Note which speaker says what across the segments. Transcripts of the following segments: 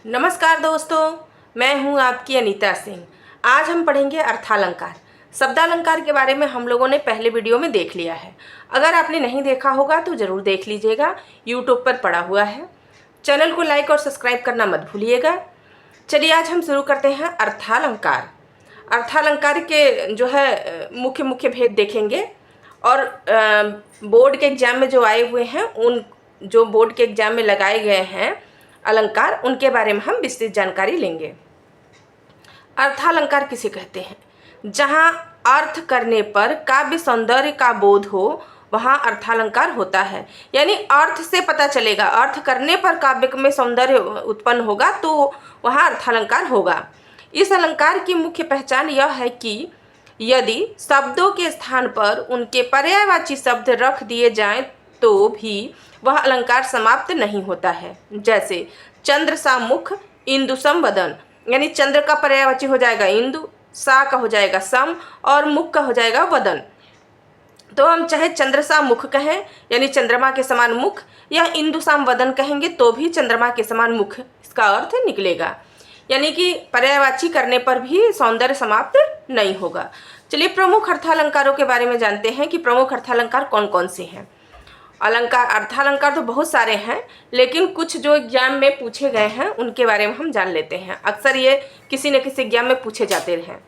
Speaker 1: नमस्कार दोस्तों, मैं हूं आपकी अनीता सिंह। आज हम पढ़ेंगे अर्थालंकार। शब्दालंकार के बारे में हम लोगों ने पहले वीडियो में देख लिया है। अगर आपने नहीं देखा होगा तो ज़रूर देख लीजिएगा, यूट्यूब पर पड़ा हुआ है। चैनल को लाइक और सब्सक्राइब करना मत भूलिएगा। चलिए आज हम शुरू करते हैं अर्थालंकार। अर्थालंकार के जो है मुख्य मुख्य भेद देखेंगे और बोर्ड के एग्जाम में जो आए हुए हैं, उन जो बोर्ड के एग्जाम में लगाए गए हैं अलंकार, उनके बारे में हम विस्तृत जानकारी लेंगे। अर्थालंकार किसे कहते हैं? जहाँ अर्थ करने पर काव्य सौंदर्य का बोध हो वहाँ अर्थालंकार होता है। यानी अर्थ से पता चलेगा, अर्थ करने पर काव्य में सौंदर्य उत्पन्न होगा तो वहाँ अर्थालंकार होगा। इस अलंकार की मुख्य पहचान यह है कि यदि शब्दों के स्थान पर उनके पर्यायवाची शब्द रख दिए जाएं तो भी वह अलंकार समाप्त नहीं होता है। जैसे चंद्र सा मुख इंदु सम वदन, यानी चंद्र का पर्यायवाची हो जाएगा इंदु, सा का हो जाएगा सम और मुख का हो जाएगा वदन। तो हम चाहे चंद्र सा मुख कहें यानी चंद्रमा के समान मुख, या इंदु साम वदन कहेंगे तो भी चंद्रमा के समान मुख इसका अर्थ निकलेगा। यानी कि पर्यायवाची करने पर भी सौंदर्य समाप्त नहीं होगा। चलिए प्रमुख अर्थालंकारों के बारे में जानते हैं कि प्रमुख अर्थालंकार कौन कौन से हैं। अर्थालंकार तो बहुत सारे हैं, लेकिन कुछ जो एग्जाम में पूछे गए हैं उनके बारे में हम जान लेते हैं। अक्सर ये किसी न किसी एग्जाम में पूछे जाते हैं।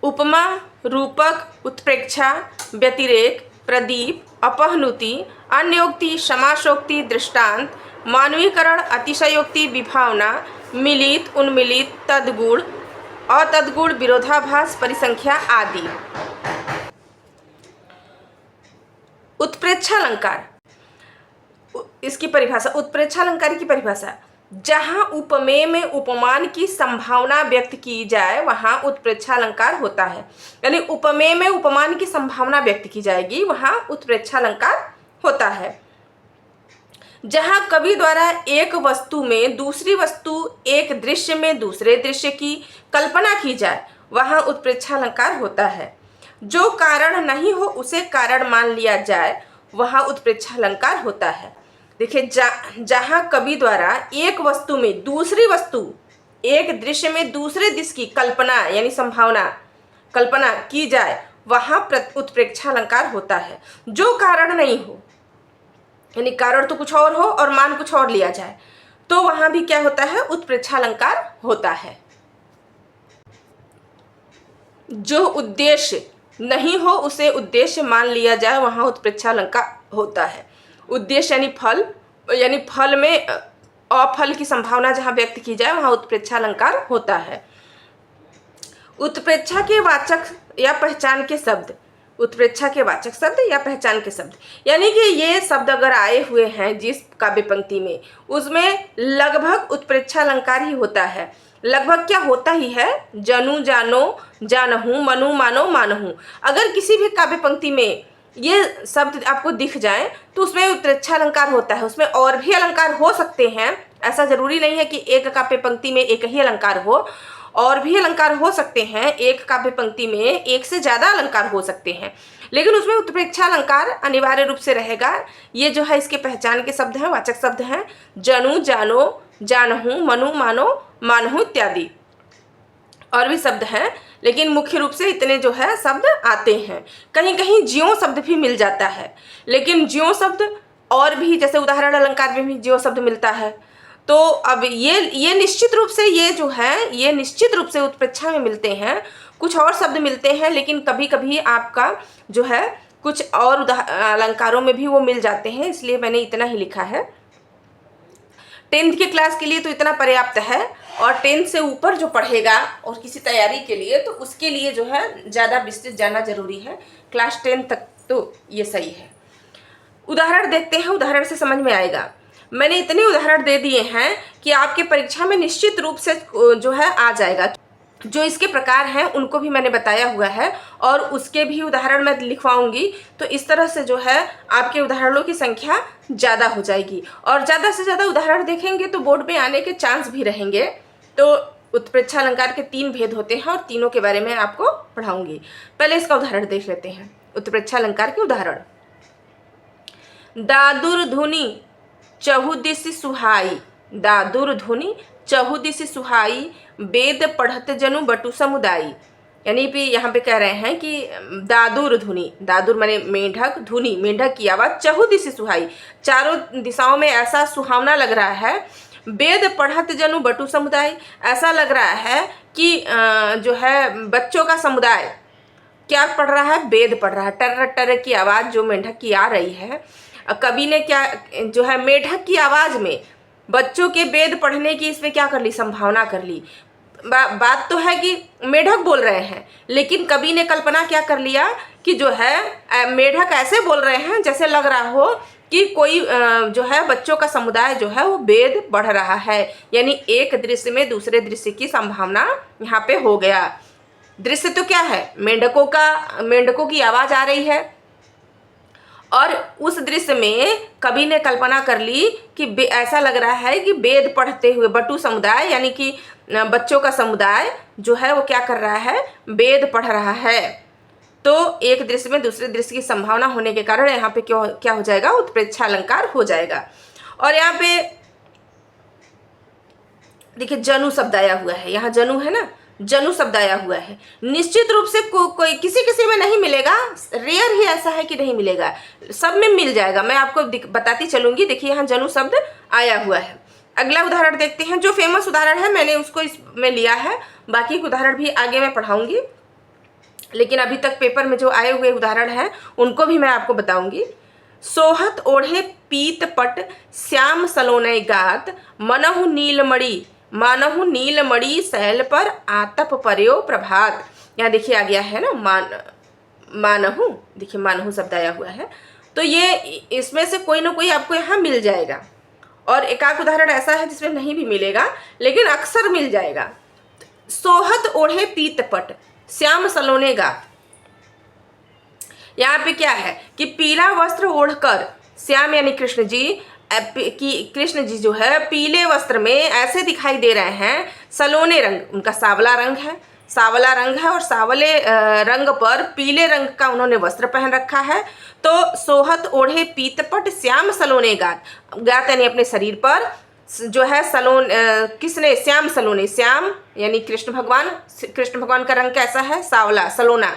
Speaker 1: उपमा, रूपक, उत्प्रेक्षा, व्यतिरेक, प्रदीप, अपहनुति, अन्योक्ति, समासोक्ति, दृष्टांत, मानवीकरण, अतिशयोक्ति, विभावना, मिलित, उन्मिलित, तद्गुण, अतद्गुण, विरोधाभास, परिसंख्या आदि। उत्प्रेक्षालंकार, इसकी परिभाषा, उत्प्रेक्षालंकार की परिभाषा, जहाँ उपमेय में उपमान की संभावना व्यक्त की जाए वहाँ उत्प्रेक्षालंकार होता है। यानी उपमेय में उपमान की संभावना व्यक्त की जाएगी वहाँ उत्प्रेक्षालंकार होता है। जहाँ कवि द्वारा एक वस्तु में दूसरी वस्तु, एक दृश्य में दूसरे दृश्य की कल्पना की जाए वहाँ उत्प्रेक्षालंकार होता है। जो कारण नहीं हो उसे कारण मान लिया जाए वहाँ उत्प्रेक्षालंकार होता है। देखिए, जहाँ कवि द्वारा एक वस्तु में दूसरी वस्तु, एक दृश्य में दूसरे दृश्य की कल्पना यानी संभावना कल्पना की जाए वहाँ उत्प्रेक्षालंकार होता है। जो कारण नहीं हो यानी कारण तो कुछ और हो और मान कुछ और लिया जाए तो वहाँ भी क्या होता है? उत्प्रेक्षालंकार होता है। जो उद्देश्य नहीं हो उसे उद्देश्य मान लिया जाए वहाँ उत्प्रेक्षालंकार होता है। उद्देश्य यानी फल में अफल की संभावना जहाँ व्यक्त की जाए वहाँ उत्प्रेक्षालंकार होता है। उत्प्रेक्षा के वाचक या पहचान के शब्द, उत्प्रेक्षा के वाचक शब्द या पहचान के शब्द, यानी कि ये शब्द अगर आए हुए हैं जिस काव्य पंक्ति में, उसमें लगभग उत्प्रेक्षालंकार ही होता है। लगभग क्या होता ही है? जनु जानो, जानहूँ, मनु मानो, मानहूँ। अगर किसी भी काव्य पंक्ति में ये शब्द आपको दिख जाए तो उसमें उत्प्रेक्षालंकार होता है। उसमें और भी अलंकार हो सकते हैं, ऐसा जरूरी नहीं है कि एक काव्य पंक्ति में एक ही अलंकार हो, और भी अलंकार हो सकते हैं। एक काव्य पंक्ति में एक से ज़्यादा अलंकार हो सकते हैं, लेकिन उसमें उत्प्रेक्षालंकार अनिवार्य रूप से रहेगा। ये जो है इसके पहचान के शब्द हैं, वाचक शब्द हैं। जनु जानो, जानहूँ, मनु मानो, मानहूँ इत्यादि। और भी शब्द हैं, लेकिन मुख्य रूप से इतने जो है शब्द आते हैं। कहीं कहीं ज्यों शब्द भी मिल जाता है, लेकिन ज्यों शब्द और भी, जैसे उदाहरण अलंकार में भी ज्यों शब्द मिलता है। तो अब ये निश्चित रूप से ये निश्चित रूप से उत्प्रेक्षा में मिलते हैं। कुछ और शब्द मिलते हैं, लेकिन कभी कभी आपका जो है कुछ और अलंकारों में भी वो मिल जाते हैं, इसलिए मैंने इतना ही लिखा है। 10th के क्लास के लिए तो इतना पर्याप्त है, और 10th से ऊपर जो पढ़ेगा और किसी तैयारी के लिए तो उसके लिए जो है ज़्यादा विस्तृत जाना जरूरी है। क्लास 10 तक तो ये सही है। उदाहरण देखते हैं, उदाहरण से समझ में आएगा। मैंने इतने उदाहरण दे दिए हैं कि आपके परीक्षा में निश्चित रूप से जो है आ जाएगा। जो इसके प्रकार हैं उनको भी मैंने बताया हुआ है, और उसके भी उदाहरण मैं लिखवाऊंगी। तो इस तरह से जो है आपके उदाहरणों की संख्या ज़्यादा हो जाएगी, और ज़्यादा से ज़्यादा उदाहरण देखेंगे तो बोर्ड में आने के चांस भी रहेंगे। तो उत्प्रेक्षालंकार के 3 भेद होते हैं और तीनों के बारे में आपको पढ़ाऊंगी। पहले इसका उदाहरण देख लेते हैं। उत्प्रेक्षालंकार के उदाहरण। दादुर धुनी चहुदिश सुहाई, दादुर धुनि चहुदिश सुहाई, वेद पढ़त जनु बटु समुदायी। यानी भी यहाँ पे कह रहे हैं कि दादुर धुनि, दादुर माने मेंढक, धुनि मेंढक की आवाज़, चहुदिश सुहाई चारों दिशाओं में ऐसा सुहावना लग रहा है। वेद पढ़त जनु बटु समुदाय, ऐसा लग रहा है कि जो है बच्चों का समुदाय क्या पढ़ रहा है, वेद पढ़ रहा है। टर टर की आवाज़ जो मेंढक की आ रही है, कवि ने क्या जो है मेंढक की आवाज़ में बच्चों के वेद पढ़ने की इसमें क्या कर ली, संभावना कर ली। बात तो है कि मेढक बोल रहे हैं, लेकिन कवि ने कल्पना क्या कर लिया कि जो है मेढक ऐसे बोल रहे हैं जैसे लग रहा हो कि कोई जो है बच्चों का समुदाय जो है वो वेद पढ़ रहा है। यानी एक दृश्य में दूसरे दृश्य की संभावना यहाँ पे हो गया। दृश्य तो क्या है, मेंढकों की आवाज़ आ रही है, और उस दृश्य में कवि ने कल्पना कर ली कि ऐसा लग रहा है कि वेद पढ़ते हुए बटु समुदाय यानी कि बच्चों का समुदाय जो है वो क्या कर रहा है, वेद पढ़ रहा है। तो एक दृश्य में दूसरे दृश्य की संभावना होने के कारण यहाँ पे क्या हो जाएगा, उत्प्रेक्षा अलंकार हो जाएगा। और यहाँ पे देखिए जनु शब्द आया हुआ है, यहाँ जनु है ना, जनु शब्द आया हुआ है। निश्चित रूप से कोई किसी में नहीं मिलेगा, रेयर ही ऐसा है कि नहीं मिलेगा, सब में मिल जाएगा। मैं आपको बताती चलूंगी। देखिए यहाँ जनु शब्द आया हुआ है। अगला उदाहरण देखते हैं, जो फेमस उदाहरण है मैंने उसको इसमें लिया है, बाकी उदाहरण भी आगे मैं पढ़ाऊंगी, लेकिन अभी तक पेपर में जो आए हुए उदाहरण हैं उनको भी मैं आपको बताऊंगी। सोहत ओढ़े पीत पट श्याम सलोने गात, मनहु नीलमणि मानहु नीलमणि शैल पर आतप पर्यो प्रभात। यहाँ देखिए आ गया है ना मानहु, देखिए मानहु शब्द आया हुआ है। तो ये इसमें से कोई ना कोई आपको यहाँ मिल जाएगा, और एक आध उदाहरण ऐसा है जिसमें नहीं भी मिलेगा लेकिन अक्सर मिल जाएगा। सोहत ओढ़े पीत पट श्याम सलोने गात, यहाँ पे क्या है कि पीला वस्त्र ओढ़कर श्याम यानी कृष्ण जी जो है पीले वस्त्र में ऐसे दिखाई दे रहे हैं। सलोने रंग, उनका सावला रंग है और सावले रंग पर पीले रंग का उन्होंने वस्त्र पहन रखा है। तो सोहत ओढ़े पीतपट श्याम सलोने गात यानी अपने शरीर पर जो है किसने, श्याम सलोने, श्याम यानी कृष्ण भगवान का रंग कैसा है, सावला, सलोना।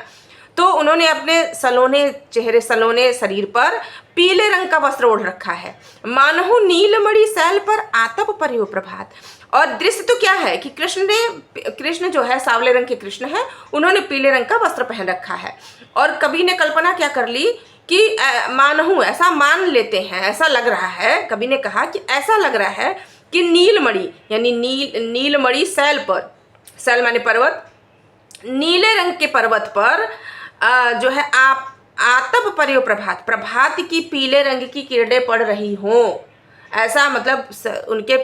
Speaker 1: तो उन्होंने अपने सलोने शरीर पर पीले रंग का वस्त्र ओढ़ रखा है। मानहु नीलमणि शैल पर आतप पर्यो प्रभात। और दृश्य तो क्या है कि कृष्ण जो है सावले रंग के कृष्ण है, उन्होंने पीले रंग का वस्त्र पहन रखा है। और कवि ने कल्पना क्या कर ली कि मानहु, ऐसा मान लेते हैं, ऐसा लग रहा है, कवि ने कहा कि ऐसा लग रहा है कि नीलमणि यानी नीलमणि शैल पर, शैल माने पर्वत, नीले रंग के पर्वत पर जो है आप आतप पर्यो प्रभात की पीले रंग की किरणें पड़ रही हों। ऐसा मतलब उनके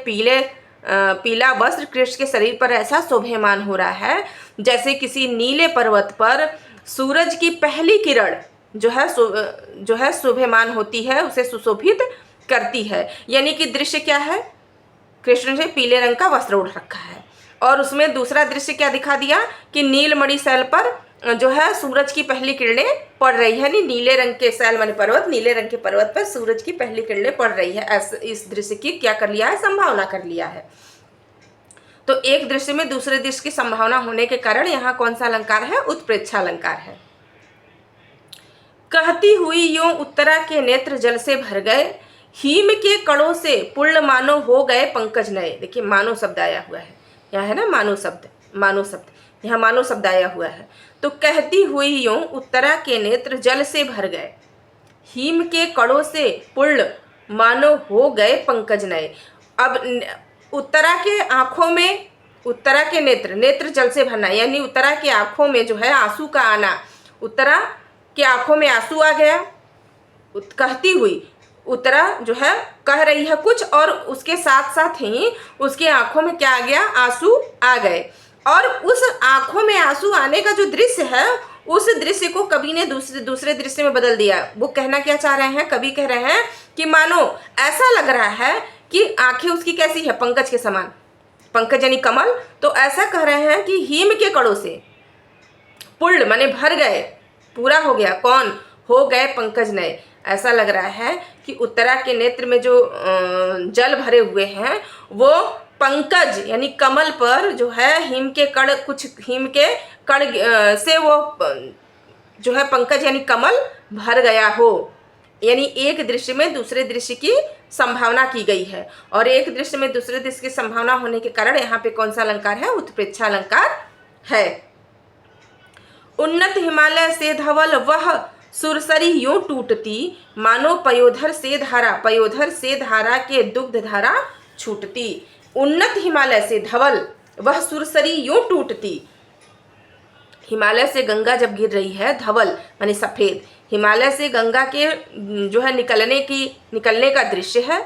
Speaker 1: पीला वस्त्र कृष्ण के शरीर पर ऐसा शोभेमान हो रहा है जैसे किसी नीले पर्वत पर सूरज की पहली किरण जो है शोभेमान होती है, उसे सुशोभित करती है। यानी कि दृश्य क्या है, कृष्ण ने पीले रंग का वस्त्र ओढ़ रखा है, और उसमें दूसरा दृश्य क्या दिखा दिया कि नीलमणि शैल पर जो है सूरज की पहली किरणें पड़ रही है। नीले रंग के शैल माने पर्वत, नीले रंग के पर्वत पर सूरज की पहली किरणें पड़ रही है। ऐसे इस दृश्य की क्या कर लिया है, संभावना कर लिया है। तो एक दृश्य में दूसरे दृश्य की संभावना होने के कारण यहाँ कौन सा अलंकार है, उत्प्रेक्षा अलंकार है। कहती हुई यों उत्तरा के नेत्र जल से भर गए, हिम के कणों से पूर्ण मानो हो गए पंकज नए। देखिए मानो शब्द आया हुआ है, यहाँ है ना मानो शब्द, यहाँ मानो शब्द आया हुआ है। तो कहती हुई यों उत्तरा के नेत्र जल से भर गए, हिम के कणों से पूर्ण मानो हो गए पंकज नए। अब उत्तरा के आँखों में, उत्तरा के नेत्र जल से भरना, यानी उत्तरा की आँखों में जो है आंसू का आना, उत्तरा के आँखों में आंसू आ गया। कहती हुई उत्तरा जो है कह रही है कुछ, और उसके साथ साथ ही उसके आँखों में क्या आ गया, आंसू आ गए। और उस आँखों में आंसू आने का जो दृश्य है, उस दृश्य को कवि ने दूसरे दृश्य में बदल दिया। वो कहना क्या चाह रहे हैं, कवि कह रहे हैं कि मानो ऐसा लग रहा है कि आंखें उसकी कैसी है, पंकज के समान, पंकज यानी कमल। तो ऐसा कह रहे हैं कि हिम के कणों से पूर्ण माने भर गए, पूरा हो गया, कौन हो गए पंकज नए। ऐसा लग रहा है कि उत्तरा के नेत्र में जो जल भरे हुए हैं वो पंकज यानी कमल पर जो है हिम के कण, कुछ हिम के कण से वो जो है पंकज यानी कमल भर गया हो। यानी एक दृश्य में दूसरे दृश्य की संभावना की गई है, और एक दृश्य में दूसरे दृश्य की संभावना होने के कारण यहाँ पे कौन सा अलंकार है? उत्प्रेक्षा अलंकार है। उन्नत हिमालय से धवल वह सुरसरी यूं टूटती, मानो पयोधर से धारा के दुग्ध धारा छूटती। उन्नत हिमालय से धवल वह सुरसरी यूं टूटती। हिमालय से गंगा जब गिर रही है, धवल माने सफेद, हिमालय से गंगा के जो है निकलने का दृश्य है।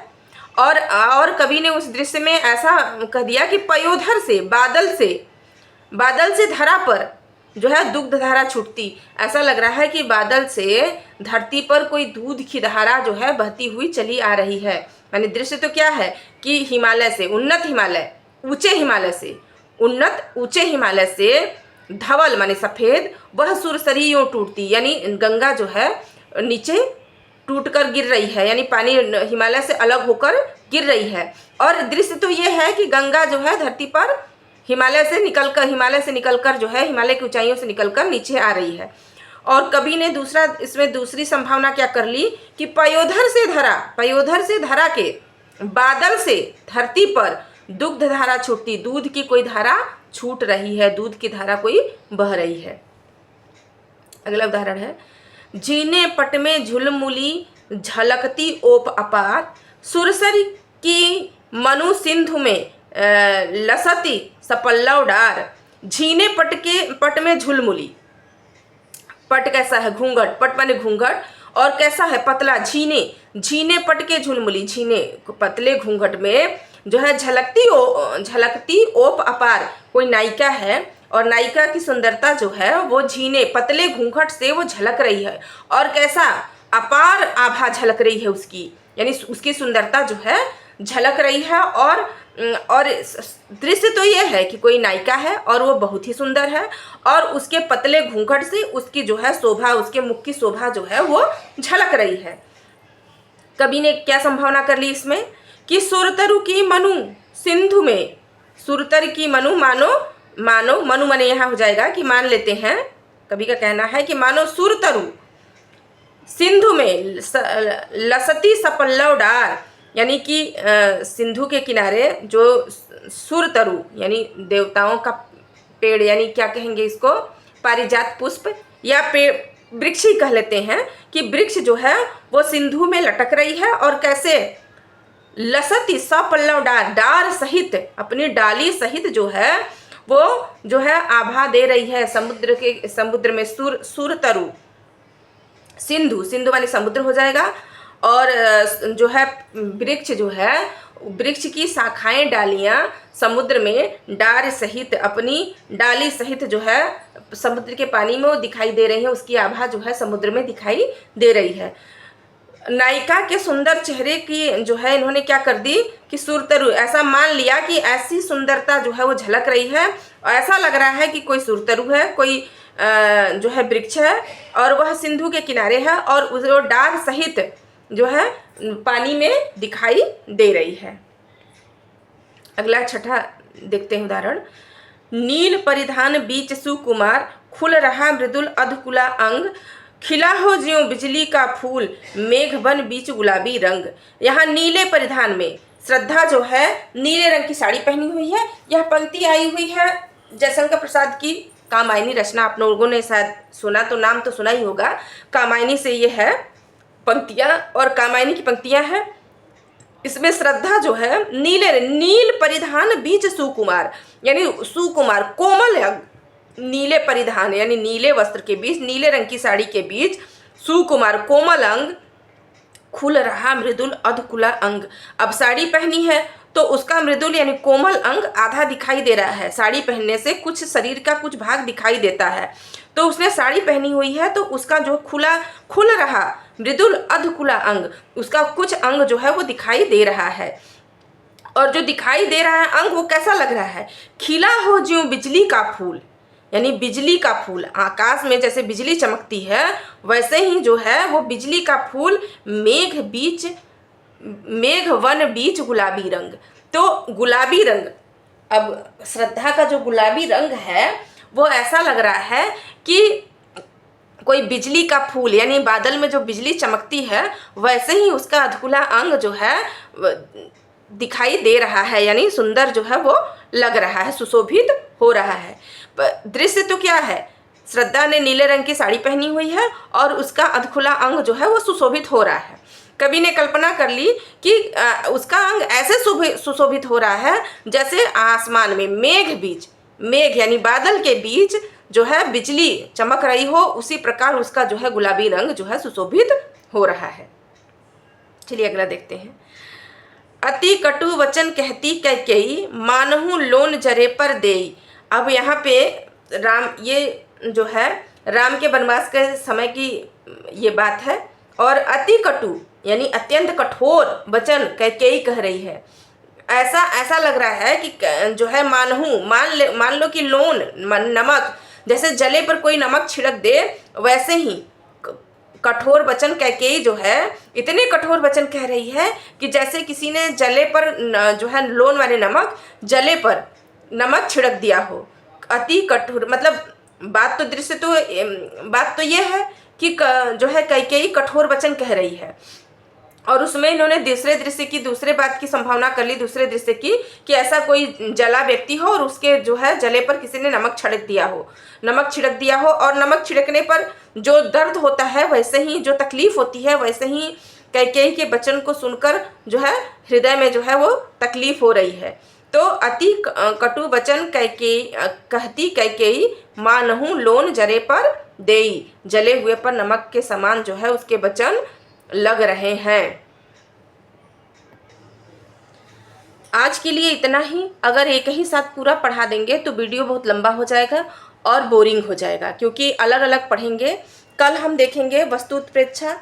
Speaker 1: और कवि ने उस दृश्य में ऐसा कह दिया कि पयोधर से बादल से धरा पर जो है दुग्ध धारा छूटती। ऐसा लग रहा है कि बादल से धरती पर कोई दूध की धारा जो है बहती हुई चली आ रही है। माने दृश्य तो क्या है कि हिमालय से, उन्नत हिमालय, ऊंचे हिमालय से धवल माने सफेद, वह सुरसरी यूं टूटती, यानी गंगा जो है नीचे टूटकर गिर रही है, यानी पानी हिमालय से अलग होकर गिर रही है। और दृश्य तो ये है कि गंगा जो है धरती पर हिमालय से निकलकर जो है हिमालय की ऊंचाइयों से निकलकर नीचे आ रही है। और कवि ने इसमें दूसरी संभावना क्या कर ली कि पयोधर से धरा के बादल से धरती पर दुग्ध धारा छूटती, दूध की कोई धारा छूट रही है, दूध की धारा कोई बह रही है। अगला उदाहरण है, जीने पट में झुलमुली झलकती ओप अपार, सुरसरी की मनु सिंधु में लसती सपल्लव डार। झीने पट में झुलमुली, पट कैसा है? घूंघट, पट माने घूंघट, और कैसा है? पतला। झीने पट के झुलमुली, झीने पतले घूंघट में जो है झलकती ओप अपार, कोई नायिका है और नायिका की सुंदरता जो है वो झीने पतले घूंघट से वो झलक रही है, और कैसा? अपार आभा झलक रही है उसकी, यानी उसकी सुंदरता जो है झलक रही है। और दृश्य तो ये है कि कोई नायिका है और वो बहुत ही सुंदर है, और उसके पतले घूंघट से उसकी जो है शोभा, उसके मुख की शोभा जो है वो झलक रही है। कवि ने क्या संभावना कर ली इसमें कि सुरतरु की मनु सिंधु में, सुरतर की मनु मानो मनु माने यहाँ हो जाएगा कि मान लेते हैं, कवि का कहना है कि मानो सुरतरु सिंधु में लसती सपल्लव डार, यानी कि सिंधु के किनारे जो सुरतरु यानी देवताओं का पेड़, यानी क्या कहेंगे इसको? पारिजात पुष्प या पेड़, वृक्ष ही कह लेते हैं कि वृक्ष जो है वो सिंधु में लटक रही है, और कैसे? लसती सपल्लव डार सहित, अपनी डाली सहित जो है वो जो है आभा दे रही है समुद्र में। सुरतरु सिंधु माने समुद्र हो जाएगा, और जो है वृक्ष की शाखाएं, डालियां समुद्र में डार सहित, अपनी डाली सहित जो है समुद्र के पानी में वो दिखाई दे रही है, उसकी आभा जो है समुद्र में दिखाई दे रही है। नायिका के सुंदर चेहरे की जो है इन्होंने क्या कर दी कि सुरतरु, ऐसा मान लिया कि ऐसी सुंदरता जो है वो झलक रही है, और ऐसा लग रहा है कि कोई सुरतरु है, कोई जो है वृक्ष है, और वह सिंधु के किनारे है, और वो डार सहित जो है पानी में दिखाई दे रही है। अगला छठा देखते हैं उदाहरण, नील परिधान बीच सुकुमार, खुल रहा मृदुल अधकुला अंग, खिला हो ज्यों बिजली का फूल, मेघ बन बीच गुलाबी रंग। यहाँ नीले परिधान में श्रद्धा जो है नीले रंग की साड़ी पहनी हुई है। यह पंक्ति आई हुई है जयशंकर प्रसाद की कामायनी रचना, आप लोगों ने शायद सुना, तो नाम तो सुना ही होगा। कामायनी से ये है पंक्तियाँ, और कामायनी की पंक्तियाँ हैं। इसमें श्रद्धा जो है नील परिधान बीच सुकुमार, यानी सुकुमार कोमल, नीले परिधान यानी नीले वस्त्र के बीच, नीले रंग की साड़ी के बीच सुकुमार कोमल अंग, खुल रहा मृदुल अधकुला अंग। अब साड़ी पहनी है तो उसका मृदुल यानी कोमल अंग आधा दिखाई दे रहा है। साड़ी पहनने से कुछ शरीर का कुछ भाग दिखाई देता है, तो उसने साड़ी पहनी हुई है तो उसका जो खुल रहा मृदुल अधकुला अंग, उसका कुछ अंग जो है वो दिखाई दे रहा है। और जो दिखाई दे रहा है अंग वो कैसा लग रहा है? खिला हो ज्यों बिजली का फूल, यानी बिजली का फूल, आकाश में जैसे बिजली चमकती है वैसे ही जो है वो बिजली का फूल मेघ वन बीच गुलाबी रंग। तो गुलाबी रंग, अब श्रद्धा का जो गुलाबी रंग है वो ऐसा लग रहा है कि कोई बिजली का फूल, यानी बादल में जो बिजली चमकती है वैसे ही उसका अधखुला अंग जो है दिखाई दे रहा है, यानी सुंदर जो है वो लग रहा है, सुशोभित हो रहा है। दृश्य तो क्या है, श्रद्धा ने नीले रंग की साड़ी पहनी हुई है और उसका अधखुला अंग जो है वो सुशोभित हो रहा है। कवि ने कल्पना कर ली कि उसका अंग ऐसे सुशोभित हो रहा है जैसे आसमान में मेघ यानी बादल के बीच जो है बिजली चमक रही हो, उसी प्रकार उसका जो है गुलाबी रंग जो है सुशोभित हो रहा है। चलिए अगला देखते हैं। अति कटु वचन कहती कैकेयी, मानहु लोन जरे पर देई। अब यहाँ पे राम, ये जो है राम के वनवास के समय की ये बात है, और अति कटु यानी अत्यंत कठोर वचन कैकेयी कह रही है। ऐसा लग रहा है कि जो है मान लो कि लोन नमक, जैसे जले पर कोई नमक छिड़क दे वैसे ही कठोर वचन कैकेयी जो है इतने कठोर वचन कह रही है कि जैसे किसी ने जले पर जो है लोन वाले नमक, जले पर नमक छिड़क दिया हो। अति कठोर मतलब बात तो ये है कि जो है कैकेयी कठोर वचन कह रही है, और उसमें इन्होंने दूसरे बात की संभावना कर ली, दूसरे दृश्य की, कि ऐसा कोई जला व्यक्ति हो और उसके जो है जले पर किसी ने नमक छिड़क दिया हो, और नमक छिड़कने पर जो दर्द होता है वैसे ही, जो तकलीफ होती है वैसे ही कैकेयी के वचन को सुनकर जो है हृदय में जो है वो तकलीफ हो रही है। तो अति कटु वचन कहती कैकेयी, मानहु लोन जरे पर देई। जले हुए पर नमक के समान जो है उसके वचन लग रहे हैं। आज के लिए इतना ही। अगर एक ही साथ पूरा पढ़ा देंगे तो वीडियो बहुत लंबा हो जाएगा और बोरिंग हो जाएगा, क्योंकि अलग अलग पढ़ेंगे। कल हम देखेंगे वस्तु उत्प्रेक्षा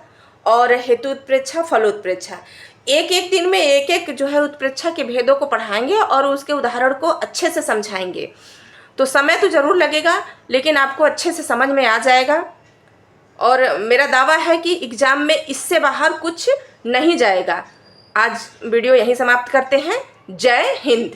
Speaker 1: और हेतु उत्प्रेक्षा, फल उत्प्रेक्षा। एक दिन में एक जो है उत्प्रेक्षा के भेदों को पढ़ाएंगे और उसके उदाहरण को अच्छे से समझाएंगे। तो समय तो ज़रूर लगेगा, लेकिन आपको अच्छे से समझ में आ जाएगा, और मेरा दावा है कि एग्ज़ाम में इससे बाहर कुछ नहीं जाएगा। आज वीडियो यहीं समाप्त करते हैं। जय हिंद।